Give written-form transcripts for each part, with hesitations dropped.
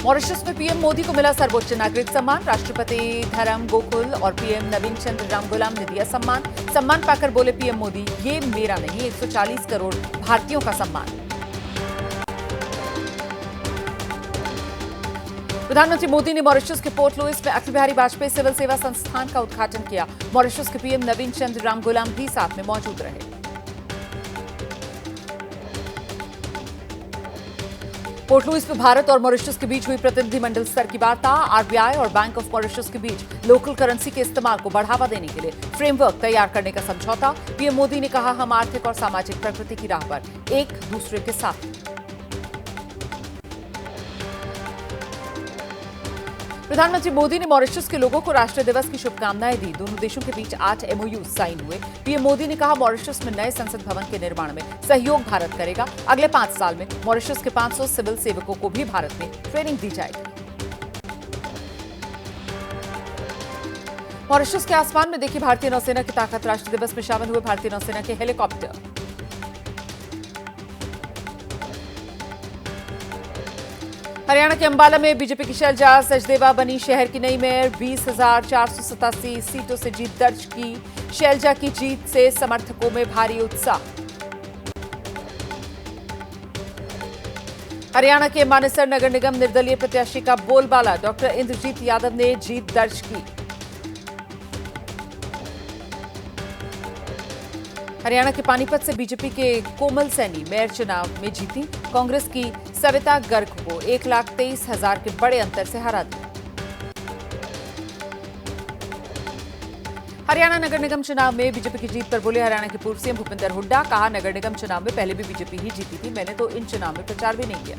Mauritius में PM Modi को मिला सर्वोच्च नागरिक सम्मान। राष्ट्रपति धरम गोकुल और पीएम नवीन चंद्र रामगुलाम ने दिया सम्मान। सम्मान पाकर बोले पीएम मोदी, ये मेरा नहीं, 140 करोड़ भारतीयों का सम्मान। प्रधानमंत्री मोदी ने मॉरिशस के पोर्ट लुइस में अटल बिहारी वाजपेयी सिविल सेवा संस्थान का उद्घाटन किया। मॉरिशस के पीएम नवीन चंद्र रामगुलाम भी साथ में मौजूद रहे। पोर्ट लुइस में भारत और मॉरिशस के बीच हुई प्रतिनिधिमंडल स्तर की वार्ता। आरबीआई और बैंक ऑफ मॉरिशस के बीच लोकल करेंसी के इस्तेमाल को बढ़ावा देने के लिए फ्रेमवर्क तैयार करने का समझौता। पीएम मोदी ने कहा, हम आर्थिक और सामाजिक प्रगति की राह पर एक दूसरे के साथ। प्रधानमंत्री मोदी ने मॉरिशस के लोगों को राष्ट्रीय दिवस की शुभकामनाएं दी। दोनों देशों के बीच 8 MOU साइन हुए। पीएम मोदी ने कहा, मॉरिशस में नए संसद भवन के निर्माण में सहयोग भारत करेगा। अगले 5 साल में मॉरिशस के 500 सिविल सेवकों को भी भारत में ट्रेनिंग दी जाएगी। मॉरिशस के आसमान में देखी भारतीय नौसेना की ताकत। राष्ट्रीय दिवस में शामिल हुए भारतीय नौसेना के हेलीकॉप्टर। हरियाणा के अंबाला में बीजेपी की शैलजा सचदेवा बनी शहर की नई मेयर। 20,487 सीटों से जीत दर्ज की। शैलजा की जीत से समर्थकों में भारी उत्साह। हरियाणा के मानेसर नगर निगम निर्दलीय प्रत्याशी का बोलबाला। डॉक्टर इंद्रजीत यादव ने जीत दर्ज की। हरियाणा के पानीपत से बीजेपी के कोमल सैनी मेयर चुनाव में जीती। कांग्रेस की सविता गर्ग को 1,23,000 के बड़े अंतर से हरा दिया। हरियाणा नगर निगम चुनाव में बीजेपी की जीत पर बोले हरियाणा के पूर्व सीएम भूपेंद्र हुड्डा। कहा, नगर निगम चुनाव में पहले भी बीजेपी ही जीती थी, मैंने तो इन चुनाव में प्रचार भी नहीं किया।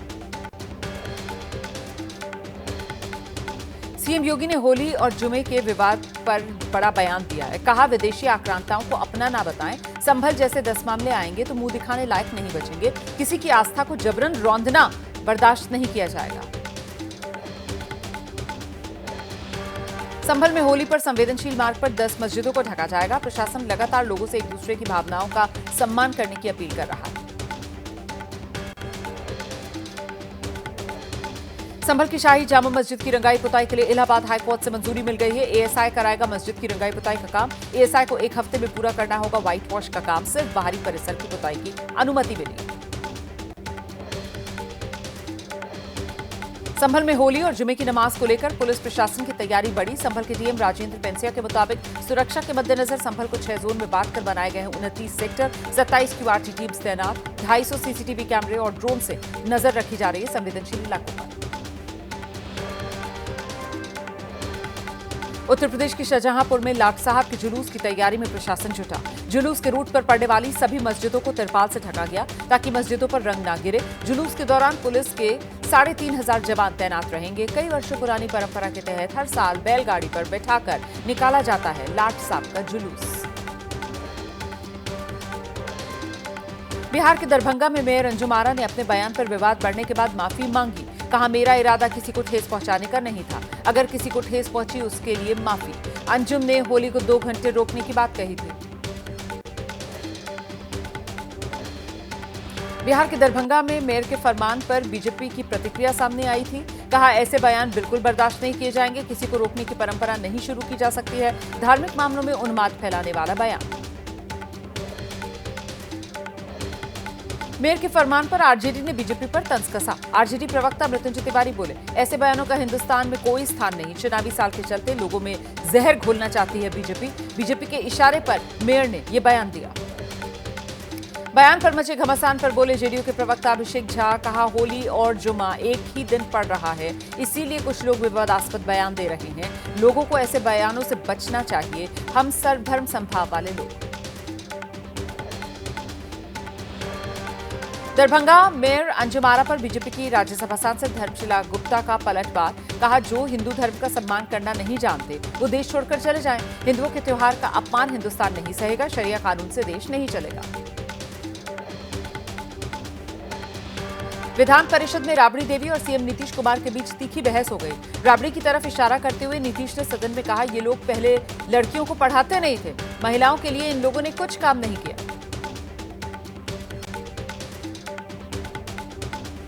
सीएम योगी ने होली और जुमे के विवाद पर बड़ा बयान दिया है। कहा, विदेशी आक्रांताओं को अपना ना बताएं। संभल जैसे 10 मामले आएंगे तो मुंह दिखाने लायक नहीं बचेंगे। किसी की आस्था को जबरन रौंदना बर्दाश्त नहीं किया जाएगा। संभल में होली पर संवेदनशील मार्ग पर 10 मस्जिदों को ढका जाएगा। प्रशासन लगातार लोगों से एक दूसरे की भावनाओं का सम्मान करने की अपील कर रहा है। संभल की शाही जामा मस्जिद की रंगाई पुताई के लिए इलाहाबाद हाईकोर्ट से मंजूरी मिल गई है। एएसआई कराएगा मस्जिद की रंगाई पुताई का काम। एएसआई को 1 हफ्ते में पूरा करना होगा व्हाइट वॉश का काम। सिर्फ बाहरी परिसर की पुताई की अनुमति मिली। संभल में होली और जुमे की नमाज को लेकर पुलिस प्रशासन की तैयारी बढ़ी। संभल के डीएम राजेंद्र पेंसिया के मुताबिक सुरक्षा के मद्देनजर संभल को 6 जोन में बांटकर बनाए गए हैं 29 सेक्टर। 27 QRT टीम्स तैनात। 250 CCTV कैमरे और ड्रोन से नजर रखी जा रही है संवेदनशील इलाकों पर। उत्तर प्रदेश के शाहजहांपुर में लाट साहब के जुलूस की तैयारी में प्रशासन जुटा। जुलूस के रूट पर पड़ने वाली सभी मस्जिदों को तिरपाल से ढका गया ताकि मस्जिदों पर रंग ना गिरे। जुलूस के दौरान पुलिस के 3,500 जवान तैनात रहेंगे। कई वर्षों पुरानी परंपरा के तहत हर साल बैलगाड़ी पर बैठाकर निकाला जाता है लाट साहब का जुलूस। बिहार के दरभंगा में मेयर अंजुम आरा ने अपने बयान पर विवाद बढ़ने के बाद माफी मांगी। कहा, मेरा इरादा किसी को ठेस पहुंचाने का नहीं था। अगर किसी को ठेस पहुंची उसके लिए माफी। अंजुम ने होली को 2 घंटे रोकने की बात कही थी। बिहार के दरभंगा में मेयर के फरमान पर बीजेपी की प्रतिक्रिया सामने आई थी। कहा, ऐसे बयान बिल्कुल बर्दाश्त नहीं किए जाएंगे। किसी को रोकने की परंपरा नहीं शुरू की जा सकती है। धार्मिक मामलों में उन्माद फैलाने वाला बयान। मेयर के फरमान पर आरजेडी ने बीजेपी पर तंज कसा। आरजेडी प्रवक्ता मृत्युंजय तिवारी बोले, ऐसे बयानों का हिंदुस्तान में कोई स्थान नहीं। चुनावी साल के चलते लोगों में जहर घोलना चाहती है बीजेपी। बीजेपी के इशारे पर मेयर ने यह बयान दिया। बयान पर मचे घमासान पर बोले जेडीयू के प्रवक्ता अभिषेक झा। कहा, होली और जुमा एक ही दिन पड़ रहा है, इसीलिए कुछ लोग विवादास्पद बयान दे रहे हैं। लोगों को ऐसे बयानों से बचना चाहिए। हम सर्वधर्म समभाव वाले लोग। दरभंगा मेयर अंजुम आरा पर बीजेपी की राज्यसभा सांसद धर्मशिला गुप्ता का पलटवार। कहा, जो हिंदू धर्म का सम्मान करना नहीं जानते वो देश छोड़कर चले जाएं। हिंदुओं के त्योहार का अपमान हिंदुस्तान नहीं सहेगा। शरिया कानून से देश नहीं चलेगा। विधान परिषद में राबड़ी देवी और सीएम नीतीश कुमार के बीच तीखी बहस हो गई। राबड़ी की तरफ इशारा करते हुए नीतीश ने सदन में कहा, ये लोग पहले लड़कियों को पढ़ाते नहीं थे। महिलाओं के लिए इन लोगों ने कुछ काम नहीं किया।